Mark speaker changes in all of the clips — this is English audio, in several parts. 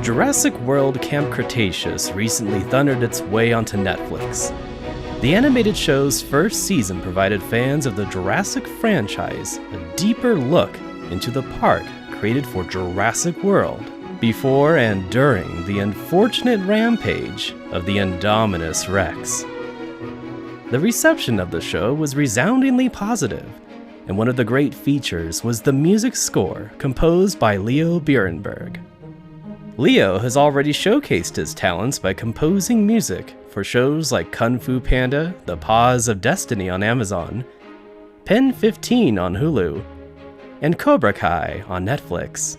Speaker 1: Jurassic World Camp Cretaceous recently thundered its way onto Netflix. The animated show's first season provided fans of the Jurassic franchise a deeper look into the park created for Jurassic World, before and during the unfortunate rampage of the Indominus Rex. The reception of the show was resoundingly positive, and one of the great features was the music score composed by Leo Birenberg. Leo has already showcased his talents by composing music for shows like Kung Fu Panda, The Paws of Destiny on Amazon, Pen 15 on Hulu, and Cobra Kai on Netflix.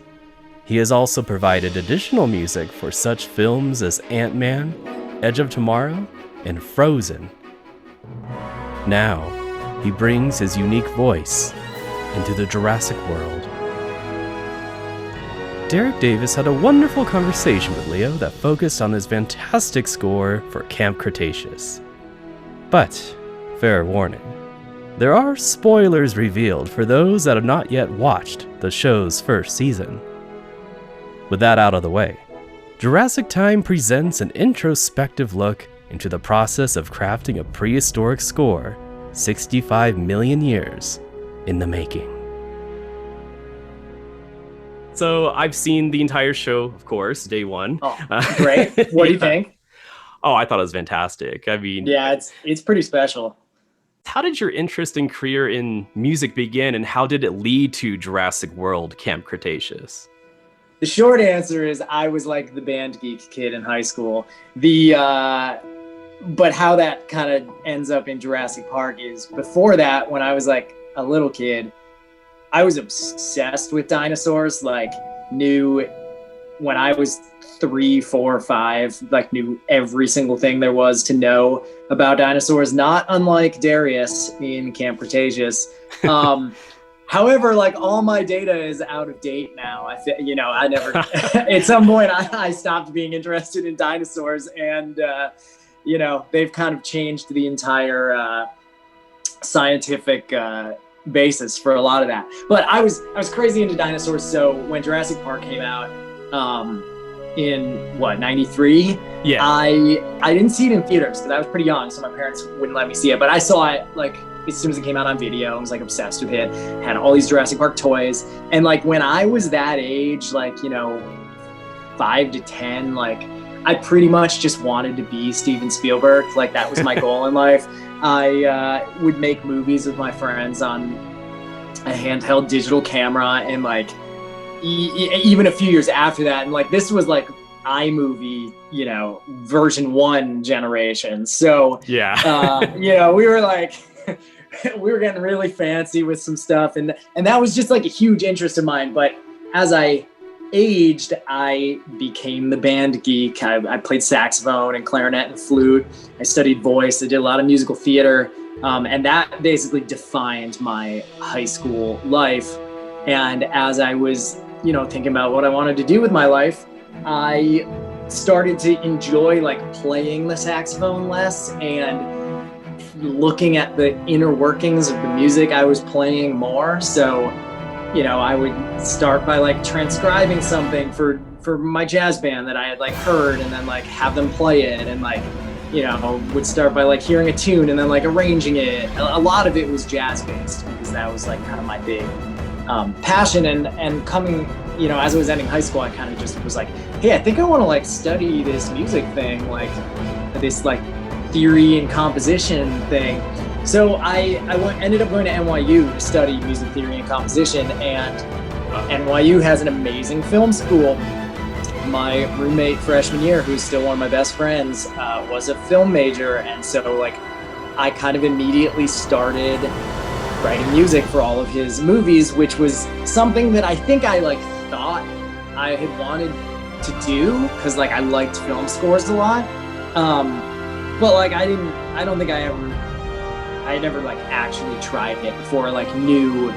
Speaker 1: He has also provided additional music for such films as Ant-Man, Edge of Tomorrow, and Frozen. Now, he brings his unique voice into the Jurassic World. Derek Davis had a wonderful conversation with Leo that focused on his fantastic score for Camp Cretaceous. But, fair warning, there are spoilers revealed for those that have not yet watched the show's first season. With that out of the way, Jurassic Time presents an introspective look into the process of crafting a prehistoric score 65 million years in the making. So I've seen the entire show, of course, day one.
Speaker 2: Oh, great. What do you think?
Speaker 1: Oh, I thought it was fantastic. I mean,
Speaker 2: yeah, it's pretty special.
Speaker 1: How did your interest and career in music begin, and how did it lead to Jurassic World Camp Cretaceous?
Speaker 2: The short answer is I was like the band geek kid in high school. But how that kind of ends up in Jurassic Park is before that, when I was like a little kid, I was obsessed with dinosaurs, like knew when I was 3, 4, 5, like knew every single thing there was to know about dinosaurs, not unlike Darius in Camp Cretaceous. However, like all my data is out of date now. I never, at some point I stopped being interested in dinosaurs, and, they've kind of changed the entire scientific basis for a lot of that. But I was crazy into dinosaurs, so when Jurassic Park came out in 93,
Speaker 1: yeah,
Speaker 2: I didn't see it in theaters because I was pretty young, so my parents wouldn't let me see it, but I saw it like as soon as it came out on video. I was like obsessed with it, had all these Jurassic Park toys, and like when I was that age, like 5 to 10, like I pretty much just wanted to be Steven Spielberg. Like that was my goal in life. I would make movies with my friends on a handheld digital camera, and like even a few years after that, and like this was like iMovie, version 1 generation. So
Speaker 1: yeah,
Speaker 2: we were like we were getting really fancy with some stuff, and that was just like a huge interest of mine. But as I aged, I became the band geek. I played saxophone and clarinet and flute. I studied voice. I did a lot of musical theater. And that basically defined my high school life. And as I was, thinking about what I wanted to do with my life, I started to enjoy like playing the saxophone less and looking at the inner workings of the music I was playing more. So I would start by like transcribing something for my jazz band that I had like heard, and then like have them play it, and like, would start by like hearing a tune and then like arranging it. A lot of it was jazz based because that was like kind of my big passion. And coming, as I was ending high school, I kind of just was like, hey, I think I want to like study this music thing, like this like theory and composition thing. So I ended up going to NYU to study music theory and composition, and NYU has an amazing film school. My roommate freshman year, who's still one of my best friends, was a film major, and so like I kind of immediately started writing music for all of his movies, which was something that I think I like thought I had wanted to do because like I liked film scores a lot, but like I don't think I never like actually tried it before I like knew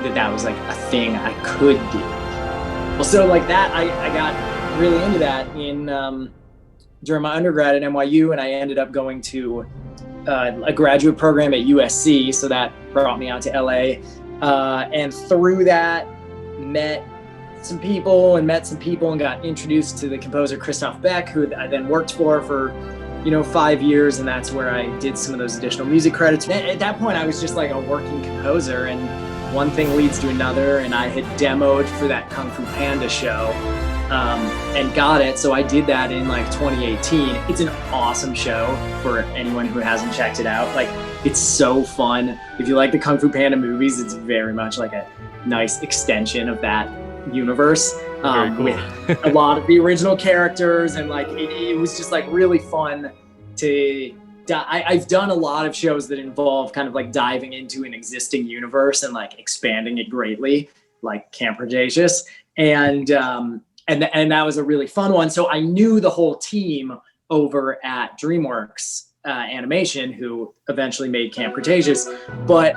Speaker 2: that was like a thing I could do. Well, so like that, I got really into that during my undergrad at NYU, and I ended up going to a graduate program at USC, so that brought me out to LA, and through that met some people and met some people and got introduced to the composer Christoph Beck, who I then worked for 5 years, and that's where I did some of those additional music credits. At that point, I was just like a working composer, and one thing leads to another, and I had demoed for that Kung Fu Panda show and got it. So I did that in like 2018. It's an awesome show for anyone who hasn't checked it out. Like, it's so fun. If you like the Kung Fu Panda movies, it's very much like a nice extension of that universe.
Speaker 1: Very cool.
Speaker 2: With a lot of the original characters, and like it was just like really fun to I've done a lot of shows that involve kind of like diving into an existing universe and like expanding it greatly, like Camp Cretaceous, and that was a really fun one. So I knew the whole team over at DreamWorks Animation, who eventually made Camp Cretaceous. But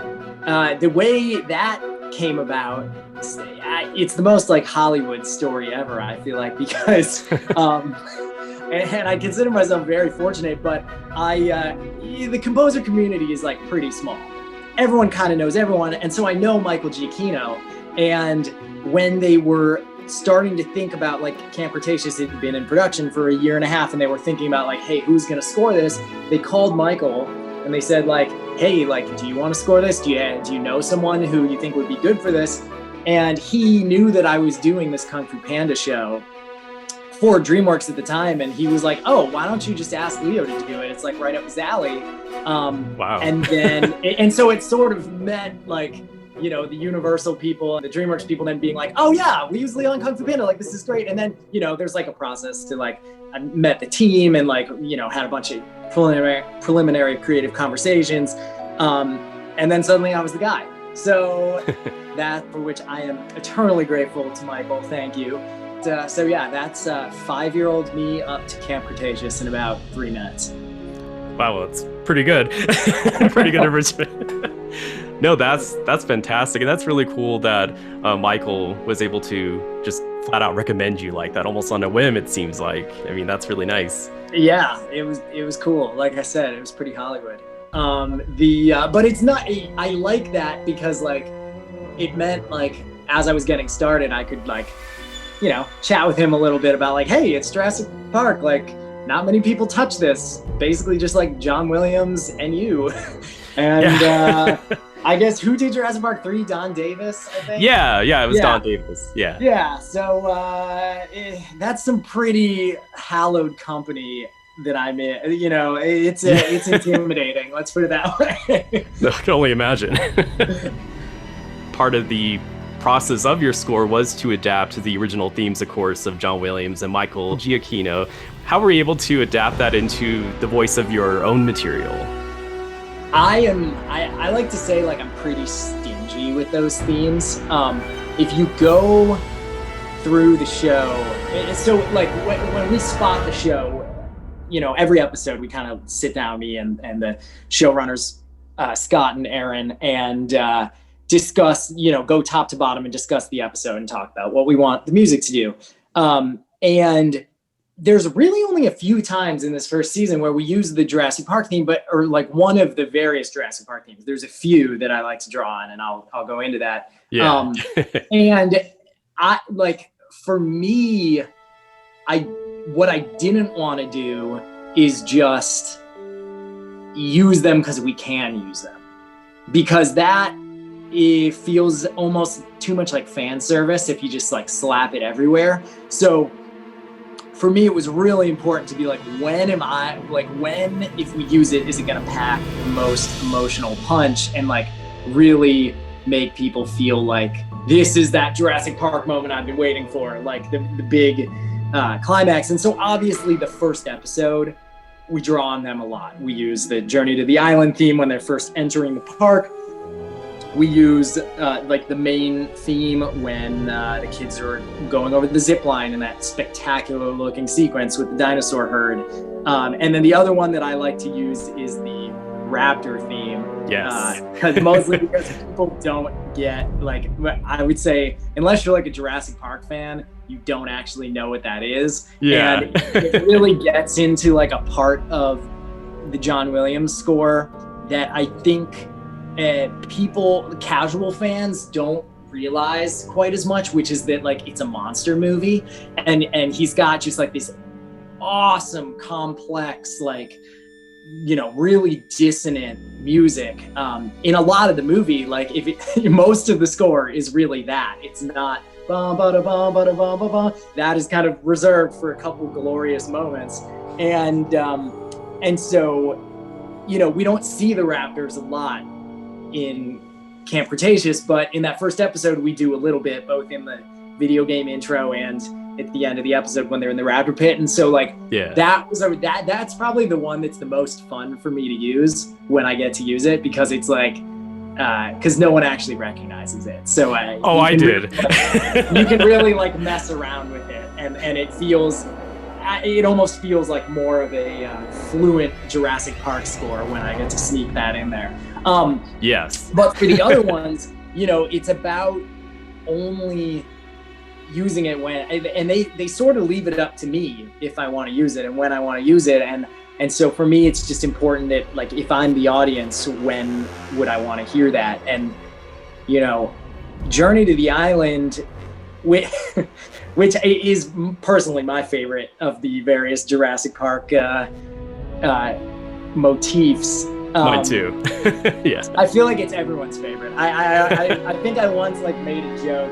Speaker 2: the way that came about, it's the most like Hollywood story ever, I feel like, because and I consider myself very fortunate, but the composer community is like pretty small. Everyone kind of knows everyone, and so I know Michael Giacchino. And when they were starting to think about, like, Camp Cretaceous had been in production for a year and a half, and they were thinking about like, hey, who's gonna score this? They called Michael and they said like, hey, like, do you want to score this? Do you know someone who you think would be good for this? And he knew that I was doing this Kung Fu Panda show for DreamWorks at the time, and he was like, oh, why don't you just ask Leo to do it? It's like right up his alley.
Speaker 1: Wow.
Speaker 2: And then, and so it sort of meant like, you know, the Universal people and the DreamWorks people then being like, oh yeah, we use Leo on Kung Fu Panda, like this is great. And then, you know, there's like a process to like, I met the team and like, you know, had a bunch of preliminary creative conversations. And then suddenly I was the guy. So that, for which I am eternally grateful to Michael, thank you. So yeah, that's 5-year-old me up to Camp Cretaceous in about 3 minutes.
Speaker 1: Wow, that's pretty good. Pretty good enrichment. No, that's fantastic, and that's really cool that Michael was able to just flat out recommend you like that, almost on a whim. It seems like. I mean, that's really nice.
Speaker 2: Yeah, it was cool. Like I said, it was pretty Hollywood. But it's not. I like that because like it meant like as I was getting started, I could like, you know, chat with him a little bit about like, hey, it's Jurassic Park. Like, not many people touch this. Basically, just like John Williams and you, and.
Speaker 1: Yeah.
Speaker 2: I guess who did Jurassic Park 3? Don Davis, I think?
Speaker 1: Yeah, it was Don Davis, yeah.
Speaker 2: Yeah, so that's some pretty hallowed company that I'm in. You know, it's intimidating, let's put it that way.
Speaker 1: I can only imagine. Part of the process of your score was to adapt to the original themes, of course, of John Williams and Michael Giacchino. How were you able to adapt that into the voice of your own material?
Speaker 2: I like to say like I'm pretty stingy with those themes. If you go through the show, so like when we spot the show, you know, every episode we kind of sit down, me and the showrunners, Scott and Aaron, and discuss, you know, go top to bottom and discuss the episode and talk about what we want the music to do. And there's really only a few times in this first season where we use the Jurassic Park theme, or like one of the various Jurassic Park themes. There's a few that I like to draw on, and I'll go into that.
Speaker 1: Yeah.
Speaker 2: And I like, for me, what I didn't want to do is just use them because we can use them, because it feels almost too much like fan service if you just like slap it everywhere. So for me, it was really important to be like, if we use it, is it gonna pack the most emotional punch and like really make people feel like this is that Jurassic Park moment I've been waiting for, like the big climax. And so obviously the first episode, we draw on them a lot. We use the Journey to the Island theme when they're first entering the park. We use like the main theme when the kids are going over the zip line in that spectacular looking sequence with the dinosaur herd. And then the other one that I like to use is the raptor theme.
Speaker 1: Yes.
Speaker 2: Mostly because people don't get, like, I would say, unless you're like a Jurassic Park fan, you don't actually know what that is.
Speaker 1: Yeah.
Speaker 2: And it really gets into like a part of the John Williams score that I think casual fans don't realize quite as much, which is that like it's a monster movie, and he's got just like this awesome, complex, like, you know, really dissonant music in a lot of the movie. Like most of the score is really that. It's not bum, ba, bum, ba, bum, ba, bum. That is kind of reserved for a couple glorious moments, and so, you know, we don't see the raptors a lot in Camp Cretaceous, but in that first episode we do a little bit, both in the video game intro and at the end of the episode when they're in the raptor pit. And so like that's probably the one that's the most fun for me to use when I get to use it, because it's like because no one actually recognizes it. So
Speaker 1: I did.
Speaker 2: You can really like mess around with it, and it almost feels like more of a fluent Jurassic Park score when I get to sneak that in there.
Speaker 1: Yes.
Speaker 2: But for the other ones, you know, it's about only using it when, and they sort of leave it up to me if I want to use it and when I want to use it. And so for me, it's just important that, like, if I'm the audience, when would I want to hear that? And, you know, Journey to the Island, which is personally my favorite of the various Jurassic Park motifs.
Speaker 1: Mine too. Yeah.
Speaker 2: I feel like it's everyone's favorite. I think I once like made a joke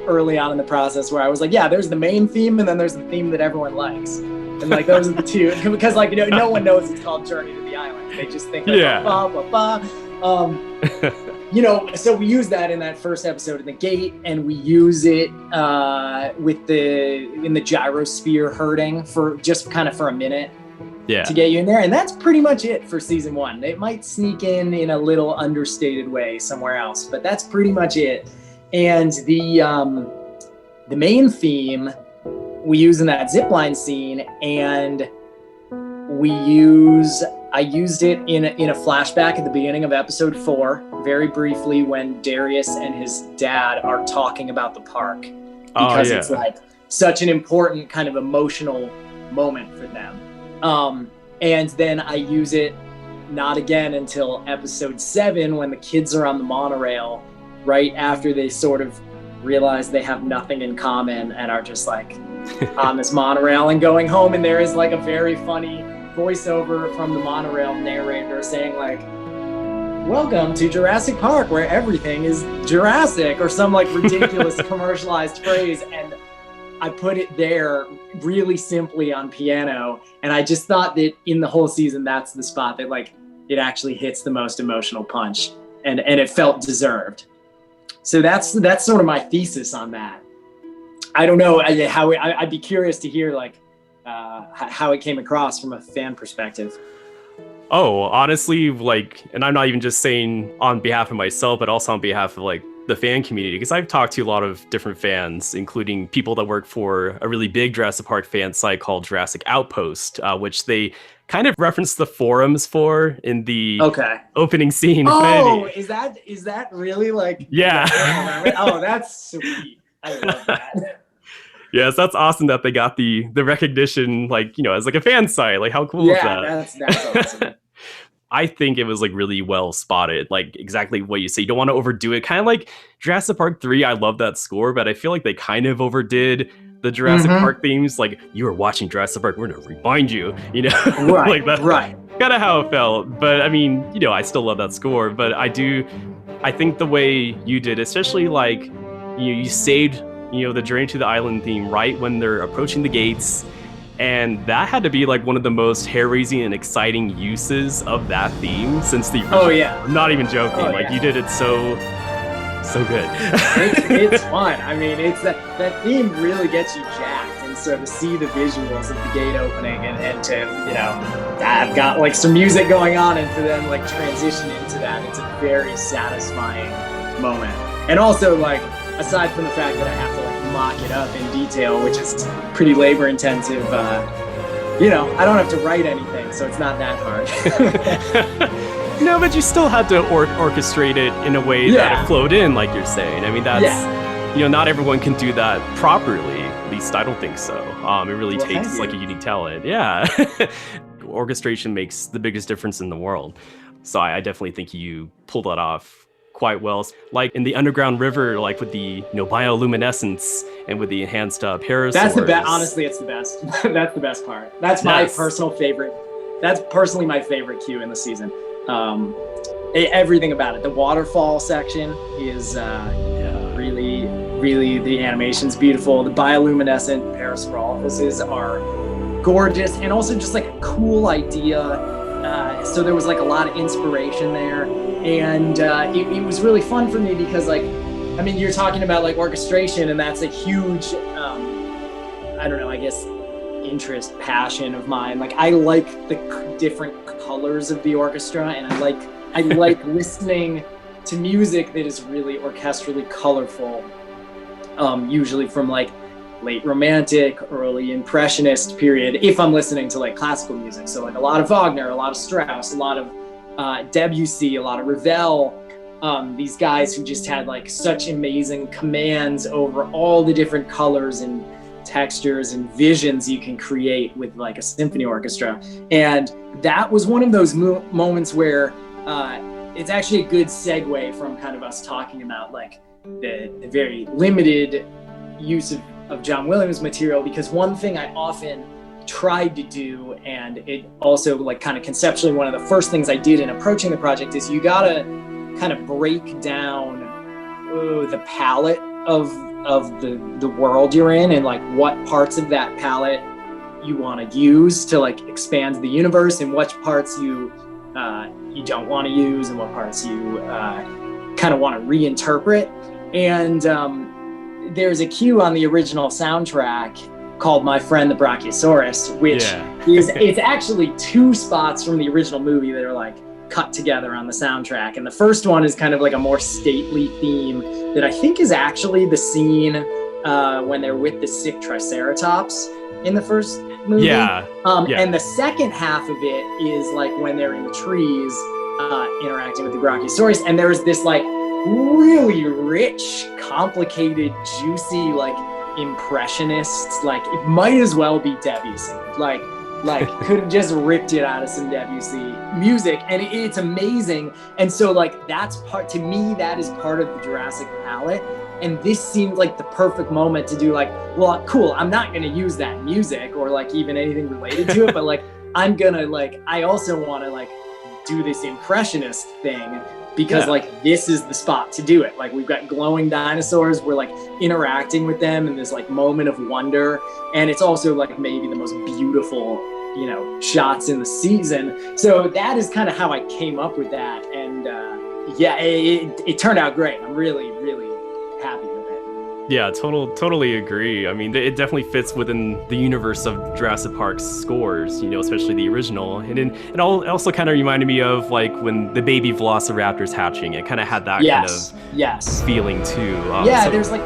Speaker 2: early on in the process where I was like, yeah, there's the main theme and then there's the theme that everyone likes. And like those are the two, because like, you know, no one knows it's called Journey to the Island. They just think like, bah, bah, bah. You know, so we use that in that first episode in the gate, and we use it in the gyrosphere herding for just kind of for a minute.
Speaker 1: Yeah.
Speaker 2: To get you in there. And that's pretty much it for season one. It might sneak in a little understated way somewhere else, but that's pretty much it. And the main theme we use in that zipline scene, and I used it in a flashback at the beginning of episode 4, very briefly, when Darius and his dad are talking about the park, because it's like such an important kind of emotional moment for them. And then I use it not again until episode 7, when the kids are on the monorail right after they sort of realize they have nothing in common and are just like on this monorail and going home. And there is like a very funny voiceover from the monorail narrator saying like, "Welcome to Jurassic Park, where everything is Jurassic," or some like ridiculous commercialized phrase. And I put it there really simply on piano, and I just thought that in the whole season, that's the spot that like it actually hits the most emotional punch, and it felt deserved. So that's sort of my thesis on that. I don't know how I'd be curious to hear like how it came across from a fan perspective.
Speaker 1: Oh, honestly, like, and I'm not even just saying on behalf of myself, but also on behalf of like the fan community, because I've talked to a lot of different fans, including people that work for a really big Jurassic Park fan site called Jurassic Outpost, which they kind of reference the forums for in the opening scene.
Speaker 2: Oh, is that really like?
Speaker 1: Yeah.
Speaker 2: Oh, that's sweet. I love that.
Speaker 1: Yes, that's awesome that they got the recognition, like, you know, as like a fan site. Like, how cool is that?
Speaker 2: Yeah, that's awesome.
Speaker 1: I think it was like really well spotted, like exactly what you say. You don't want to overdo it. Kind of like Jurassic Park 3. I love that score, but I feel like they kind of overdid the Jurassic Park themes. Like, you were watching Jurassic Park, we're going to remind you, you know?
Speaker 2: Right,
Speaker 1: like that,
Speaker 2: right.
Speaker 1: Kind of how it felt. But I mean, you know, I still love that score. But I think the way you did, especially like, you saved, you know, the Journey to the Island theme right when they're approaching the gates. And that had to be like one of the most hair-raising and exciting uses of that theme since the original. Oh yeah, I'm not even joking. Like you did it so good.
Speaker 2: it's fun. I mean, it's that theme really gets you jacked, and so to see the visuals of the gate opening and to, you know, I've got like some music going on, and for them like transition into that, it's a very satisfying moment. And also, like, aside from the fact that I have to like mock it up in detail, which is pretty labor intensive, you know, I don't have to write anything, so it's not that hard.
Speaker 1: No, but you still had to orchestrate it in a way that it flowed in, like you're saying. I mean, that's, you know, not everyone can do that properly. At least I don't think so. It really takes like a unique talent. Yeah. Orchestration makes the biggest difference in the world. So I definitely think you pulled that off quite well. Like in the underground river, like with the bioluminescence and with the enhanced parasaurs.
Speaker 2: That's the best. Honestly, it's the best. That's the best part. That's my personal favorite. That's personally my favorite cue in the season. Everything about it. The waterfall section is really the animation's beautiful. The bioluminescent parasaurolophus are gorgeous, and also just like a cool idea. So there was like a lot of inspiration there, and it was really fun for me because like, I mean, you're talking about like orchestration, and that's a huge, I don't know, I guess interest, passion of mine. Like I like the different colors of the orchestra, and I like listening to music that is really orchestrally colorful, usually from like late romantic, early impressionist period, if I'm listening to like classical music. So like a lot of Wagner, a lot of Strauss, a lot of Debussy, a lot of Ravel, these guys who just had like such amazing commands over all the different colors and textures and visions you can create with like a symphony orchestra. And that was one of those moments where it's actually a good segue from kind of us talking about like the very limited use of John Williams material, because one thing I often tried to do, and it also like kind of conceptually one of the first things I did in approaching the project, is you gotta kind of break down the palette of the world you're in, and like what parts of that palette you want to use to like expand the universe, and what parts you don't want to use, and what parts you kind of want to reinterpret. And there's a cue on the original soundtrack called My Friend the Brachiosaurus, which is it's actually two spots from the original movie that are like cut together on the soundtrack. And the first one is kind of like a more stately theme that I think is actually the scene when they're with the sick Triceratops in the first movie. And the second half of it is like when they're in the trees interacting with the Brachiosaurus, and there's this like really rich, complicated, juicy, like impressionists, like it might as well be Debussy, like could have just ripped it out of some Debussy music, and it's amazing. And so like that's part, to me, that is part of the Jurassic palette, and this seemed like the perfect moment to do like, well, cool, I'm not gonna use that music or like even anything related to it, but like I'm gonna like, I also want to like do this impressionist thing, because like this is the spot to do it. Like we've got glowing dinosaurs, we're like interacting with them in this like moment of wonder, and it's also like maybe the most beautiful, you know, shots in the season. So that is kind of how I came up with that, and it turned out great. I'm really happy with it.
Speaker 1: Yeah, totally agree. I mean, it definitely fits within the universe of Jurassic Park's scores, you know, especially the original. And it also kind of reminded me of like when the baby velociraptor's hatching. It kind of had that kind of feeling too.
Speaker 2: There's like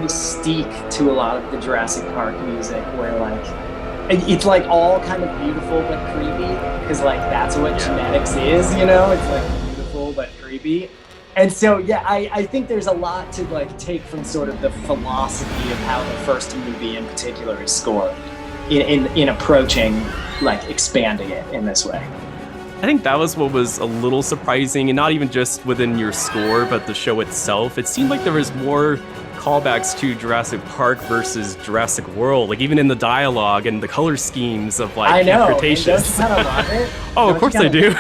Speaker 2: mystique to a lot of the Jurassic Park music, where like it's like all kind of beautiful but creepy, because like that's what genetics is, you know. It's like beautiful but creepy. And so, I think there's a lot to like take from sort of the philosophy of how the first movie in particular is scored in approaching like expanding it in this way.
Speaker 1: I think that was what was a little surprising, and not even just within your score, but the show itself. It seemed like there was more callbacks to Jurassic Park versus Jurassic World, like even in the dialogue and the color schemes of like Cretaceous.
Speaker 2: Don't you kind of love it?
Speaker 1: Oh, of course I do.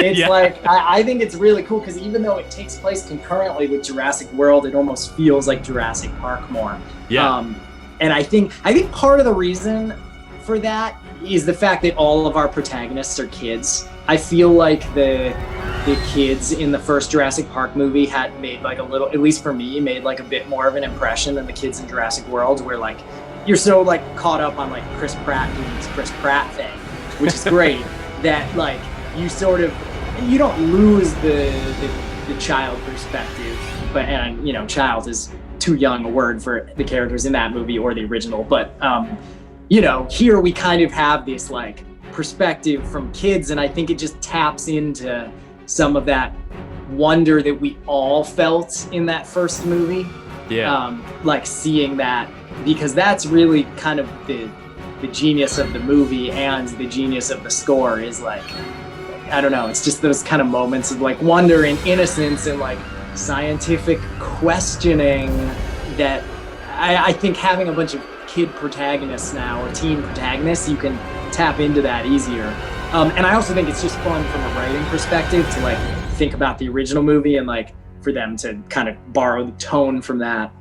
Speaker 2: It's like, I think it's really cool, because even though it takes place concurrently with Jurassic World, it almost feels like Jurassic Park more. And I think part of the reason for that is the fact that all of our protagonists are kids. I feel like the kids in the first Jurassic Park movie had made like a little, at least for me, made like a bit more of an impression than the kids in Jurassic World, where like you're so like caught up on like Chris Pratt doing this Chris Pratt thing, which is great, that like you don't lose the child perspective, and you know, child is too young a word for the characters in that movie or the original, but you know, here we kind of have this like perspective from kids, and I think it just taps into some of that wonder that we all felt in that first movie. Like seeing that, because that's really kind of the genius of the movie and the genius of the score, is like I don't know, it's just those kind of moments of like wonder and innocence and like scientific questioning that I think having a bunch of kid protagonists now or teen protagonists, you can tap into that easier. And I also think it's just fun from a writing perspective to like think about the original movie and like for them to kind of borrow the tone from that.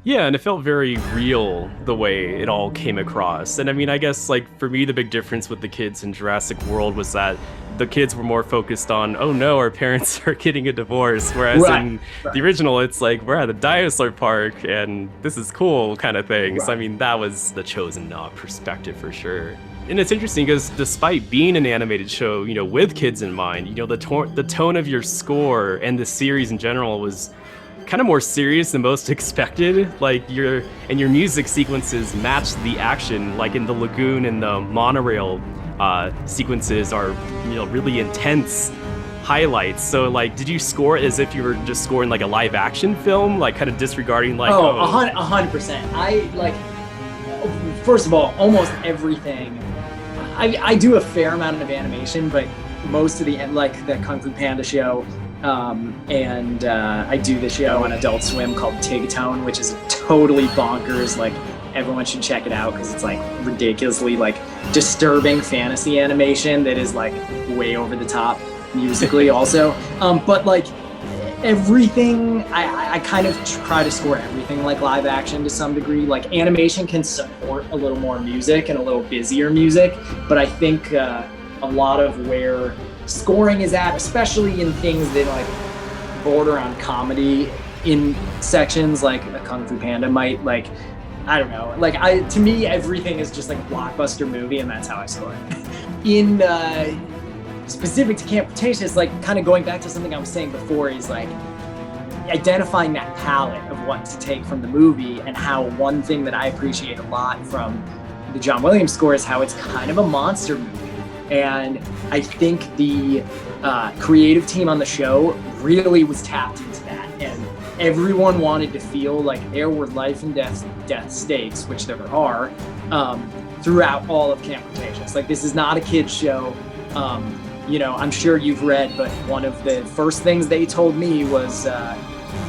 Speaker 1: Yeah, and it felt very real the way it all came across. And I mean, I guess like for me, the big difference with the kids in Jurassic World was that the kids were more focused on, oh no, our parents are getting a divorce. Whereas in the original, it's like, we're at the dinosaur park and this is cool kind of thing. So I mean, that was the chosen perspective for sure. And it's interesting because despite being an animated show, you know, with kids in mind, you know, the tone of your score and the series in general was kind of more serious than most expected. Like your music sequences matched the action, like in the lagoon and the monorail sequences are, you know, really intense highlights. So like, did you score as if you were just scoring like a live action film, like kind of disregarding like
Speaker 2: 100%. I like, first of all, almost everything. I do a fair amount of animation, but most of the, like the Kung Fu Panda show, and I do the show on Adult Swim called Tigatone, which is totally bonkers. Like everyone should check it out because it's like ridiculously like disturbing fantasy animation that is like way over the top musically also. But like everything, I kind of try to score everything like live action to some degree. Like animation can support a little more music and a little busier music, but I think a lot of where scoring is at, especially in things that like border on comedy in sections like a Kung Fu Panda might, like, I don't know, like to me everything is just like a blockbuster movie and that's how I score it. In specific to Camp Cretaceous, like kind of going back to something I was saying before, is like identifying that palette of what to take from the movie, and how one thing that I appreciate a lot from the John Williams score is how it's kind of a monster movie. And I think the creative team on the show really was tapped into that, and everyone wanted to feel like there were life and death stakes, which there are, throughout all of Camp Cretaceous. Like, this is not a kid's show. You know, I'm sure you've read, but one of the first things they told me was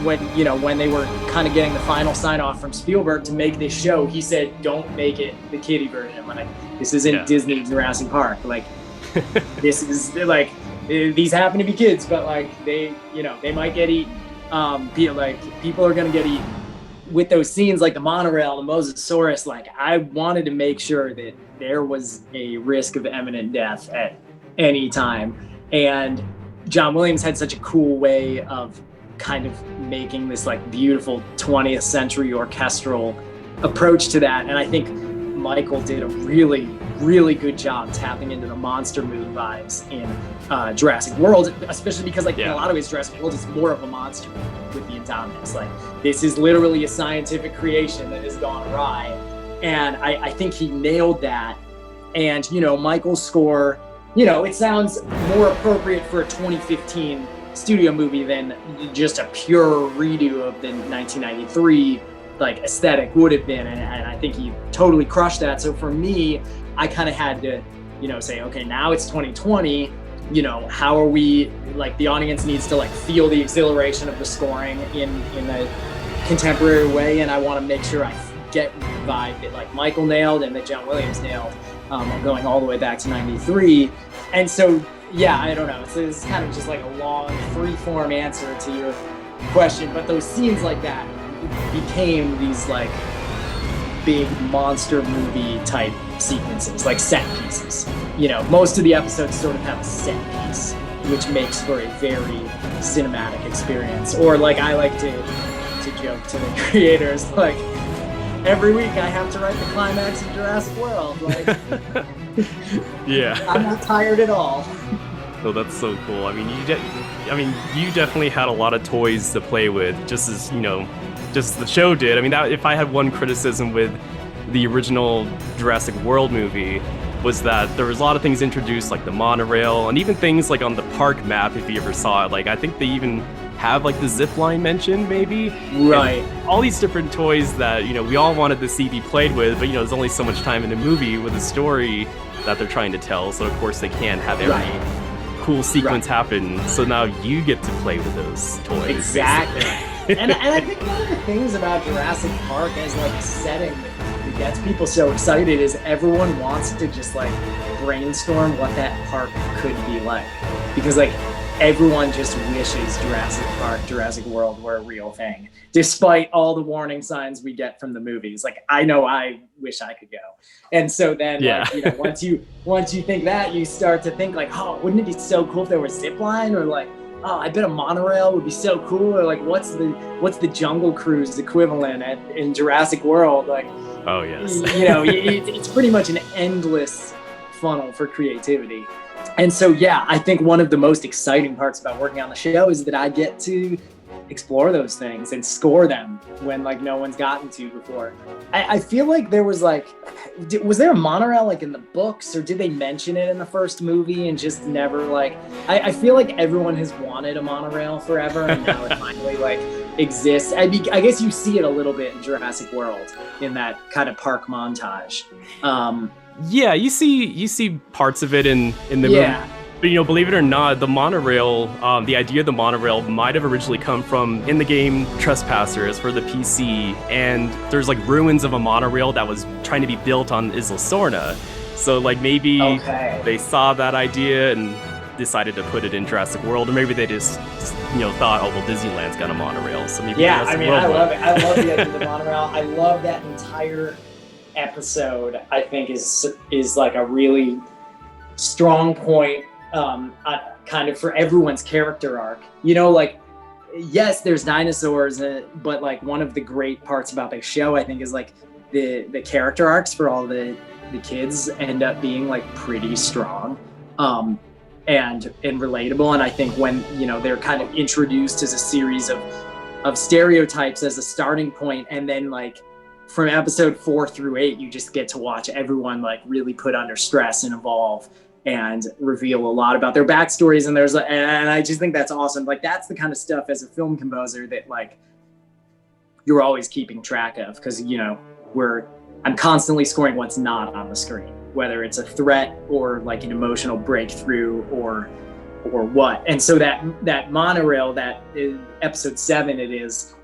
Speaker 2: when they were kind of getting the final sign off from Spielberg to make this show, he said, "Don't make it the kiddie version. Like, this isn't Disney Jurassic Park. Like, this is like, these happen to be kids, but like they might get eaten. People are gonna get eaten." With those scenes like the monorail, the Mosasaurus, like I wanted to make sure that there was a risk of imminent death at any time. And John Williams had such a cool way of kind of making this like beautiful 20th century orchestral approach to that. And I think Michael did a really, really good job tapping into the monster movie vibes in Jurassic World, especially because like in a lot of ways Jurassic World is more of a monster movie with the Indominus. Like, this is literally a scientific creation that has gone awry. And I think he nailed that. And, you know, Michael's score, you know, it sounds more appropriate for a 2015 studio movie than just a pure redo of the 1993 like aesthetic would have been, and I think he totally crushed that. So for me, I kind of had to, you know, say, okay, now it's 2020, you know, how are we, like, the audience needs to like feel the exhilaration of the scoring in a contemporary way, and I want to make sure I get the vibe that like Michael nailed and that John Williams nailed, going all the way back to 93. And so, yeah, I don't know. So this is kind of just like a long, free-form answer to your question. But those scenes like that became these like big monster movie type sequences, like set pieces. You know, most of the episodes sort of have a set piece, which makes for a very cinematic experience. Or like I like to joke to the creators, like, every week I have to write the climax of Jurassic World. Like,
Speaker 1: yeah,
Speaker 2: I'm not tired at all.
Speaker 1: Oh, that's so cool. I mean, you definitely had a lot of toys to play with, just as, you know, just as the show did. I mean, if I had one criticism with the original Jurassic World movie, was that there was a lot of things introduced, like the monorail, and even things like on the park map, if you ever saw it. Like, I think they even have like the zip line mentioned, maybe.
Speaker 2: Right.
Speaker 1: And all these different toys that, you know, we all wanted to see be played with, but, you know, there's only so much time in the movie with a story that they're trying to tell, so of course they can't have every cool sequence happen. So now you get to play with those toys.
Speaker 2: Exactly. and I think one of the things about Jurassic Park as like a setting that gets people so excited is everyone wants to just like brainstorm what that park could be like. Because like everyone just wishes Jurassic Park, Jurassic World were a real thing, despite all the warning signs we get from the movies. Like, I know I wish I could go. And so then, like, you know, once you think that, you start to think like, oh, wouldn't it be so cool if there was zip line, or like, oh, I bet a monorail would be so cool, or like, what's the Jungle Cruise equivalent in Jurassic World? Like,
Speaker 1: oh yes,
Speaker 2: you know, it's pretty much an endless funnel for creativity. And so, yeah, I think one of the most exciting parts about working on the show is that I get to explore those things and score them when like no one's gotten to before. I feel like there was like, was there a monorail like in the books, or did they mention it in the first movie and just never like, I feel like everyone has wanted a monorail forever and now it finally like exists. I guess you see it a little bit in Jurassic World in that kind of park montage.
Speaker 1: Yeah, you see parts of it in the movie. But, you know, believe it or not, the monorail, the idea of the monorail might have originally come from, in the game Trespassers for the PC, and there's like ruins of a monorail that was trying to be built on Isla Sorna. So like maybe they saw that idea and decided to put it in Jurassic World, or maybe they just you know, thought, oh, well, Disneyland's got a monorail, so maybe
Speaker 2: I love it. I love the idea of the monorail. I love that entire episode. I think is like a really strong point kind of for everyone's character arc. You know, like, yes, there's dinosaurs, but like one of the great parts about the show, I think, is like the character arcs for all the kids end up being like pretty strong and relatable. And I think when, you know, they're kind of introduced as a series of stereotypes as a starting point, and then like from episode 4 through 8, you just get to watch everyone like really put under stress and evolve and reveal a lot about their backstories. And I just think that's awesome. Like, that's the kind of stuff as a film composer that like you're always keeping track of, because, you know, I'm constantly scoring what's not on the screen, whether it's a threat or like an emotional breakthrough or what. And so that monorail, that is episode 7, it is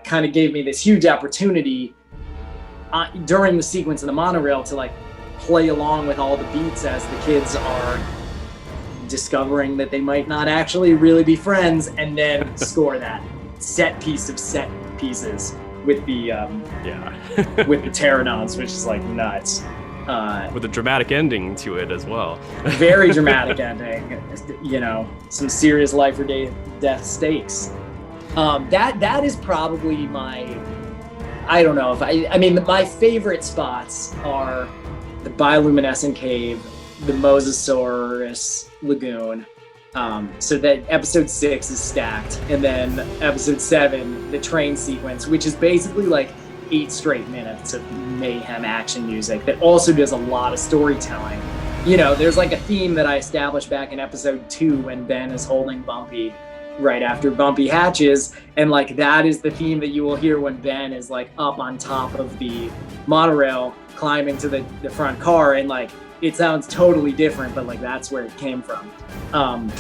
Speaker 2: kind of gave me this huge opportunity during the sequence of the monorail to like play along with all the beats as the kids are discovering that they might not actually really be friends, and then score that set piece of set pieces with the with the pterodons, which is like nuts.
Speaker 1: With a dramatic ending to it as well.
Speaker 2: Very dramatic ending. You know, some serious life or death stakes. That is probably my. I don't know if I mean, my favorite spots are the bioluminescent cave, the Mosasaurus lagoon. So that episode 6 is stacked, and then episode 7, the train sequence, which is basically like 8 straight minutes of mayhem action music that also does a lot of storytelling. You know, there's like a theme that I established back in episode 2 when Ben is holding Bumpy right after Bumpy hatches, and like that is the theme that you will hear when Ben is like up on top of the monorail climbing to the front car, and like it sounds totally different, but like that's where it came from.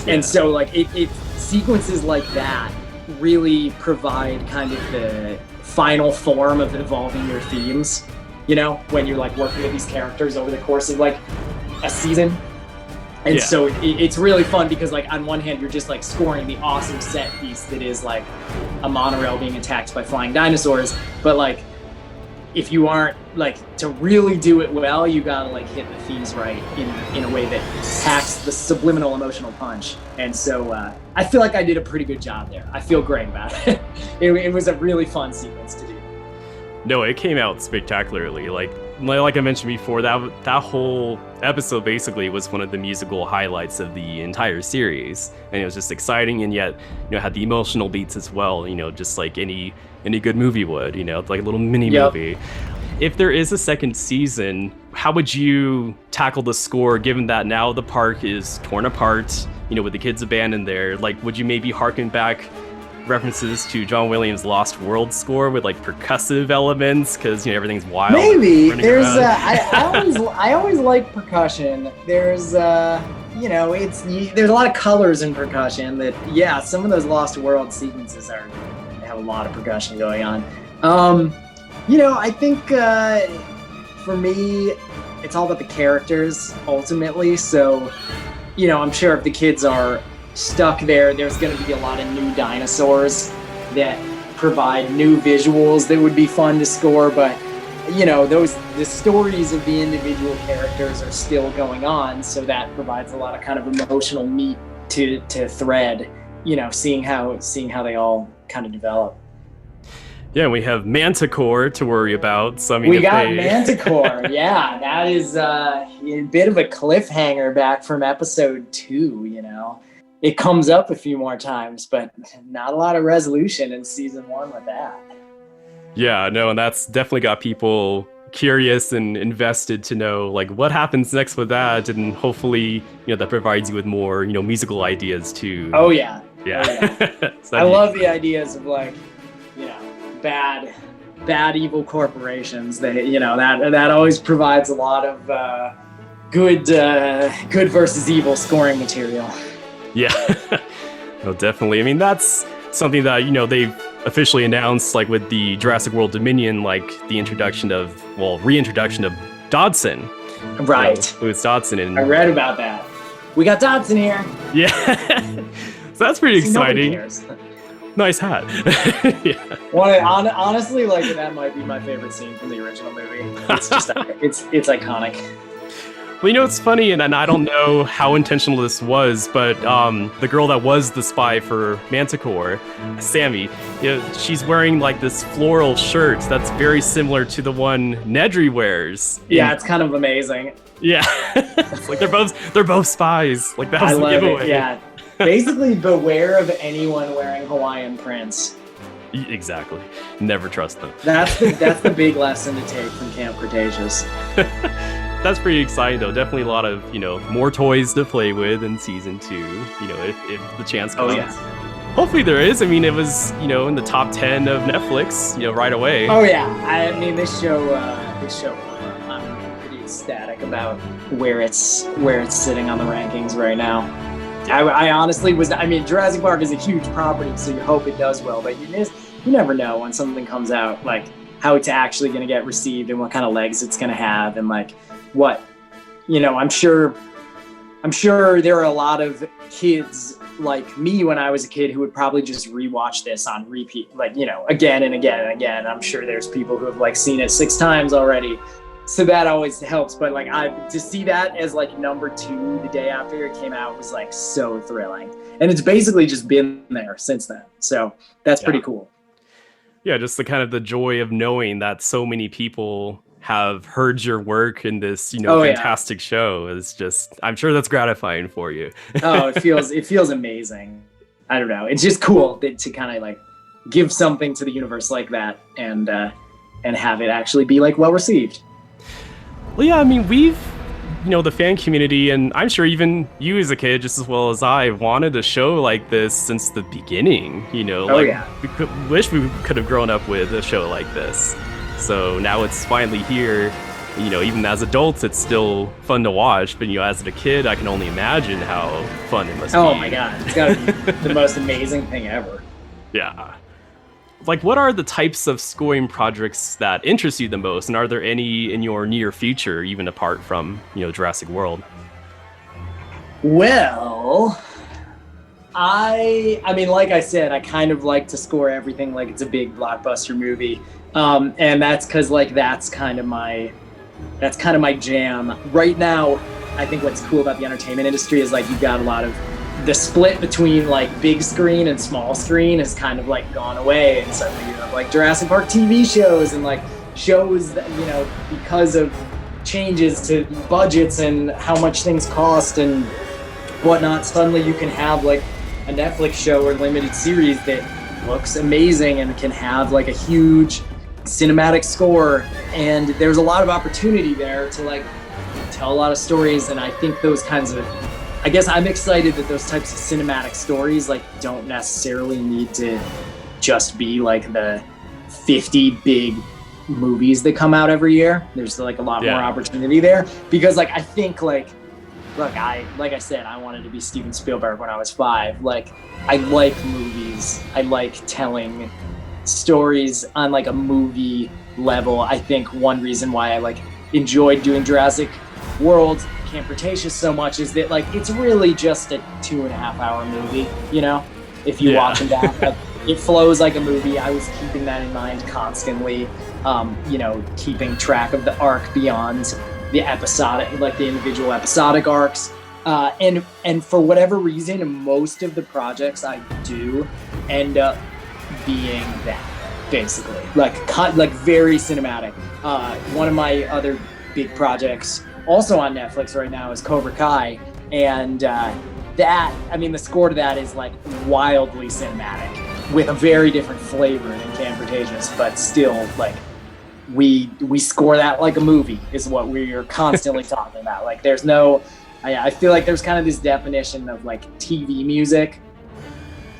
Speaker 2: And so like it sequences like that really provide kind of the final form of evolving your themes, you know, when you're like working with these characters over the course of like a season. And so it's really fun because like on one hand you're just like scoring the awesome set piece that is like a monorail being attacked by flying dinosaurs, but like if you aren't like to really do it well, you gotta like hit the themes right in a way that packs the subliminal emotional punch. And so I feel like I did a pretty good job there. I feel great about it. It was a really fun sequence to do.
Speaker 1: No, it came out spectacularly. Like I mentioned before, that whole episode basically was one of the musical highlights of the entire series, and it was just exciting, and yet, you know, had the emotional beats as well. You know, just like any good movie would. You know, like a little mini movie. If there is a second season, how would you tackle the score, given that now the park is torn apart? You know, with the kids abandoned there, like, would you maybe harken back references to John Williams' Lost World score with like percussive elements because everything's wild.
Speaker 2: Maybe there's I always like percussion. There's there's a lot of colors in percussion that some of those Lost World sequences have a lot of percussion going on. I think for me it's all about the characters ultimately. So I'm sure if the kids are stuck there's going to be a lot of new dinosaurs that provide new visuals that would be fun to score, but the stories of the individual characters are still going on, so that provides a lot of kind of emotional meat to thread, seeing how they all kind of develop.
Speaker 1: Yeah, we have Manticore to worry about. So
Speaker 2: we got Manticore. Yeah, that is a bit of a cliffhanger back from episode 2. It comes up a few more times, but not a lot of resolution in season 1 with that.
Speaker 1: Yeah, no, and that's definitely got people curious and invested to know like what happens next with that, and hopefully that provides you with more musical ideas too.
Speaker 2: Oh yeah.
Speaker 1: So
Speaker 2: I love the ideas of like bad evil corporations. That always provides a lot of good versus evil scoring material.
Speaker 1: Yeah. No, definitely. I mean, that's something that they've officially announced, like with the Jurassic World Dominion, like the reintroduction of Dodson.
Speaker 2: Right.
Speaker 1: With Dodson. And
Speaker 2: I read about that. We got Dodson here.
Speaker 1: Yeah. So that's pretty exciting.
Speaker 2: Nobody cares.
Speaker 1: Nice hat. Yeah.
Speaker 2: Honestly, like that might be my favorite scene from the original movie. It's just it's iconic.
Speaker 1: Well, it's funny, and I don't know how intentional this was, but the girl that was the spy for Manticore, Sammy, she's wearing like this floral shirt that's very similar to the one Nedry wears.
Speaker 2: Yeah, it's kind of amazing.
Speaker 1: Yeah, it's like they're both spies. Like that's the giveaway.
Speaker 2: Yeah, basically, beware of anyone wearing Hawaiian prints.
Speaker 1: Exactly. Never trust them.
Speaker 2: That's the big lesson to take from Camp Cretaceous.
Speaker 1: That's pretty exciting, though. Definitely a lot of, more toys to play with in season 2, if the chance comes.
Speaker 2: Oh, yeah.
Speaker 1: Hopefully there is. I mean, it was, in the top 10 of Netflix, right away.
Speaker 2: Oh, yeah. I mean, this show, I'm pretty ecstatic about where it's sitting on the rankings right now. I honestly Jurassic Park is a huge property, so you hope it does well, but you never know when something comes out, like how it's actually going to get received and what kind of legs it's going to have, and like what, I'm sure there are a lot of kids like me when I was a kid who would probably just rewatch this on repeat, like, again and again and again. I'm sure there's people who have like seen it 6 times already. So that always helps. But like to see that as like number 2 the day after it came out was like so thrilling. And it's basically just been there since then. So that's pretty cool.
Speaker 1: Yeah, just the kind of the joy of knowing that so many people have heard your work in this, fantastic show is just, I'm sure that's gratifying for you.
Speaker 2: Oh, it feels amazing. I don't know. It's just cool to kind of like give something to the universe like that and have it actually be like well received.
Speaker 1: Well, yeah, I mean, we've, the fan community, and I'm sure even you as a kid, just as well as I, wanted a show like this since the beginning, we wish we could have grown up with a show like this. So now it's finally here, even as adults, it's still fun to watch, but, as a kid, I can only imagine how fun it must be.
Speaker 2: Oh my God, it's gotta be the most amazing thing ever.
Speaker 1: Yeah. Like, what are the types of scoring projects that interest you the most, and are there any in your near future, even apart from, Jurassic World?
Speaker 2: Well, I mean, like I said, I kind of like to score everything like it's a big blockbuster movie, and that's because like that's kind of my jam right now. I think what's cool about the entertainment industry is like you've got a lot of the split between like big screen and small screen has kind of like gone away, and suddenly you have like Jurassic Park TV shows and like shows that because of changes to budgets and how much things cost and whatnot, suddenly you can have like a Netflix show or limited series that looks amazing and can have like a huge cinematic score, and there's a lot of opportunity there to like tell a lot of stories. And I think those kinds of I guess I'm excited that those types of cinematic stories like don't necessarily need to just be like the 50 big movies that come out every year. There's like a lot more opportunity there, because like I think like, look, like I said, I wanted to be Steven Spielberg when I was 5. Like I like movies. I like telling stories on like a movie level. I think one reason why I like enjoyed doing Jurassic World, Camp Cretaceous so much is that like it's really just a 2.5 hour movie, you know, if you watch them back. Like, it flows like a movie. I was keeping that in mind constantly, you know, keeping track of the arc beyond the episodic, like the individual episodic arcs. And for whatever reason, most of the projects I do end up being that, basically. Like very cinematic. One of my other big projects also on Netflix right now is Cobra Kai, and the score to that is like wildly cinematic with a very different flavor than Camp Cretaceous, but still like we score that like a movie is what we're constantly talking about. Like there's no, I feel like there's kind of this definition of like TV music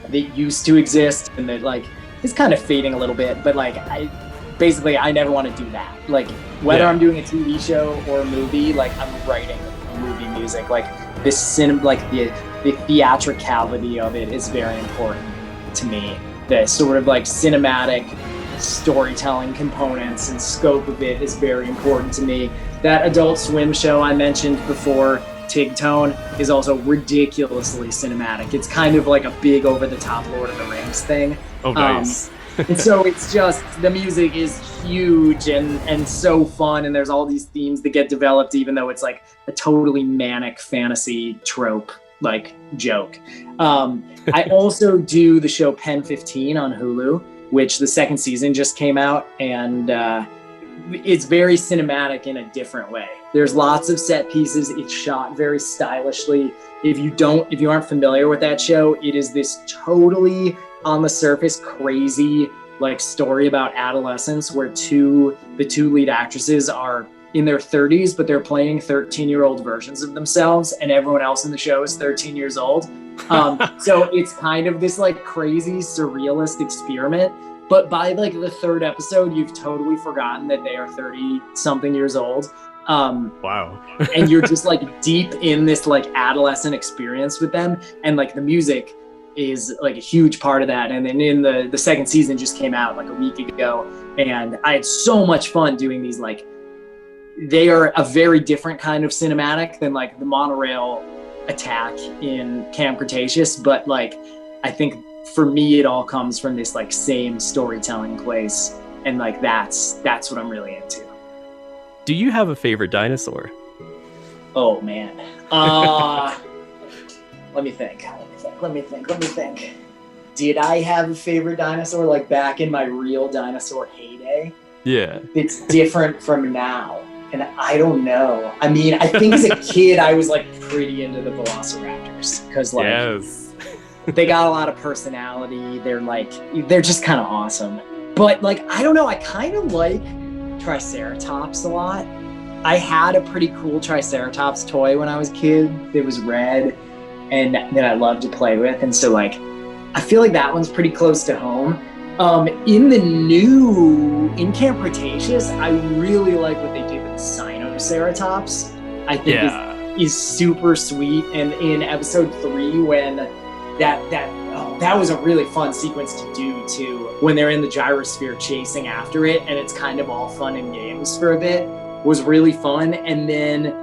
Speaker 2: that used to exist and that like is kind of fading a little bit, but like I never want to do that. Like whether I'm doing a TV show or a movie, like I'm writing movie music. Like the theatricality of it is very important to me. The sort of like cinematic storytelling components and scope of it is very important to me. That Adult Swim show I mentioned before, Tig Tone, is also ridiculously cinematic. It's kind of like a big over-the-top Lord of the Rings thing.
Speaker 1: Oh, nice.
Speaker 2: And so it's just, the music is huge and so fun, and there's all these themes that get developed even though it's like a totally manic fantasy trope like joke. I also do the show Pen 15 on Hulu, which the 2nd season just came out, and it's very cinematic in a different way. There's lots of set pieces. It's shot very stylishly. If you aren't familiar with that show, it is this totally on the surface crazy like story about adolescence where the two lead actresses are in their 30s, but they're playing 13-year-old versions of themselves, and everyone else in the show is 13 years old. So it's kind of this like crazy surrealist experiment, but by like the 3rd episode, you've totally forgotten that they are 30-something years old.
Speaker 1: Wow.
Speaker 2: And you're just like deep in this like adolescent experience with them, and like the music is like a huge part of that. And then in the 2nd season just came out like a week ago, and I had so much fun doing these. Like they are a very different kind of cinematic than like the monorail attack in Camp Cretaceous, but like I think for me it all comes from this like same storytelling place, and like that's what I'm really into.
Speaker 1: Do you have a favorite dinosaur?
Speaker 2: Oh man. Let me think. Did I have a favorite dinosaur like back in my real dinosaur heyday?
Speaker 1: Yeah.
Speaker 2: It's different from now. And I don't know. I mean, I think as a kid, I was like pretty into the velociraptors because like they got a lot of personality. They're just kind of awesome. But like, I don't know. I kind of like Triceratops a lot. I had a pretty cool Triceratops toy when I was a kid. It was red and that I loved to play with. And so like, I feel like that one's pretty close to home. In Camp Cretaceous, I really like what they did with Sinoceratops. I think is super sweet. And in episode 3, when that was a really fun sequence to do too, when they're in the gyrosphere chasing after it, and it's kind of all fun and games for a bit, was really fun. And then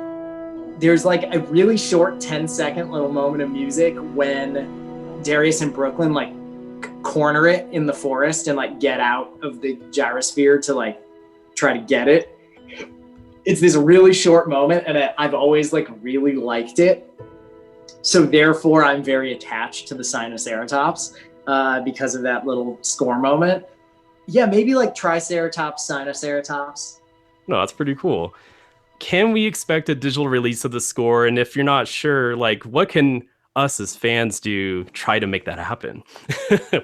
Speaker 2: there's like a really short 10-second little moment of music when Darius and Brooklyn like corner it in the forest and like get out of the gyrosphere to like try to get it. It's this really short moment, and I've always like really liked it. So therefore I'm very attached to the Sinoceratops because of that little score moment. Yeah, maybe like Triceratops, Sinoceratops.
Speaker 1: No, that's pretty cool. Can we expect a digital release of the score? And if you're not sure, like what can us as fans do try to make that happen?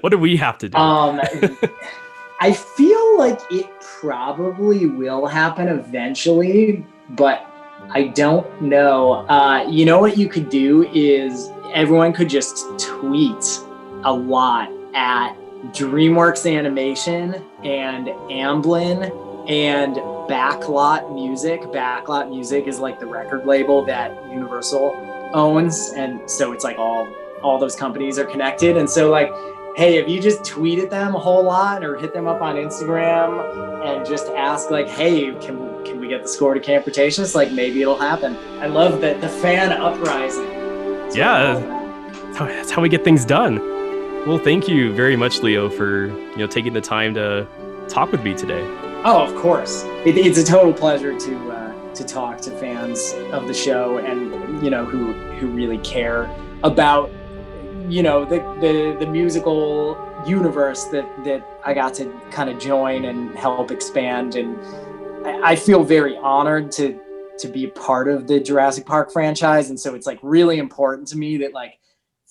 Speaker 1: What do we have to do?
Speaker 2: I feel like it probably will happen eventually, but I don't know. You know what you could do is everyone could just tweet a lot at DreamWorks Animation and Amblin and Backlot Music. Backlot Music is like the record label that Universal owns, and so it's like all those companies are connected. And so like, hey, if you just tweet at them a whole lot or hit them up on Instagram and just ask like, hey, can we get the score to Camp Cretaceous? Like maybe it'll happen. I love that the fan uprising.
Speaker 1: Yeah, that's how we get things done. Well, thank you very much, Leo, for taking the time to talk with me today.
Speaker 2: Oh, of course. It's a total pleasure to talk to fans of the show and who really care about the musical universe that I got to kind of join and help expand. And I feel very honored to be a part of the Jurassic Park franchise. And so it's like really important to me that like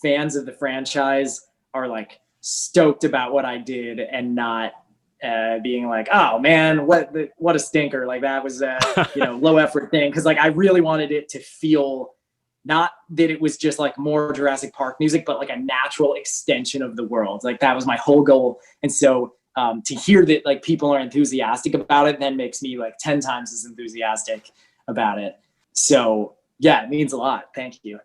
Speaker 2: fans of the franchise are like stoked about what I did and not being like, oh man, what a stinker. Like that was a low effort thing. Cause like I really wanted it to feel not that it was just like more Jurassic Park music, but like a natural extension of the world. Like that was my whole goal. And so to hear that like people are enthusiastic about it then makes me like 10 times as enthusiastic about it. So yeah, it means a lot. Thank you.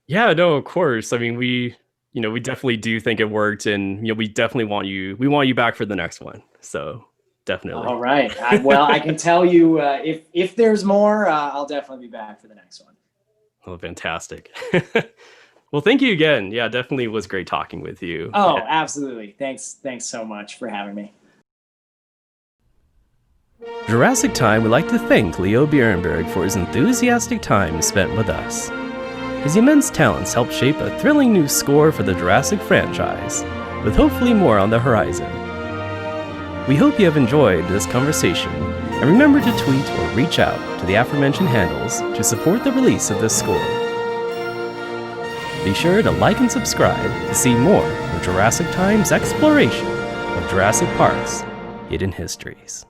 Speaker 1: Yeah, no, of course. I mean, we definitely do think it worked, and we definitely want you back for the next one. So definitely.
Speaker 2: All right. Well, I can tell you if there's more, I'll definitely be back for the next one.
Speaker 1: Oh, fantastic. Well, thank you again. Yeah, definitely was great talking with you.
Speaker 2: Oh, absolutely. Thanks so much for having me.
Speaker 1: Jurassic Time would like to thank Leo Birenberg for his enthusiastic time spent with us. His immense talents helped shape a thrilling new score for the Jurassic franchise, with hopefully more on the horizon. We hope you have enjoyed this conversation, and remember to tweet or reach out to the aforementioned handles to support the release of this score. Be sure to like and subscribe to see more of Jurassic Time's exploration of Jurassic Park's hidden histories.